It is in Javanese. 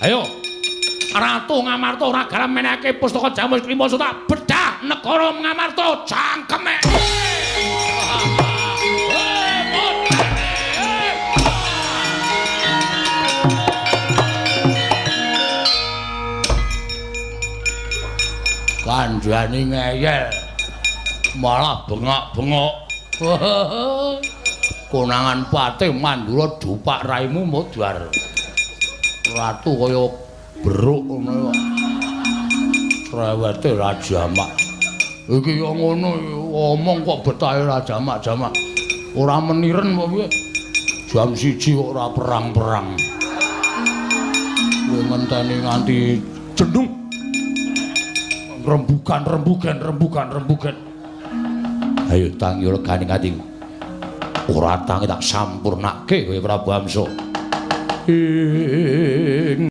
Ayo. Ratu Ngamarta ora gelem menehake pustaka Jamus Klima Suta bedah negara Ngamarta cangkeme. Kandhani ngeyel malah bengok-bengok. Konangan Patih Mandura dupak raimu modar. Ratu kaya beruk ngono. Cerewete ra jamak. Iki yo ngono omong kok betahe ra jamak-jamak. Ora meniren kok piye? Jam 1 kok ora perang-perang. Kowe ngenteni nganti jendung. Rembugan. Ayo tangi regane Kanthi. Ora tangi tak sampurnake kowe Prabu Amsa.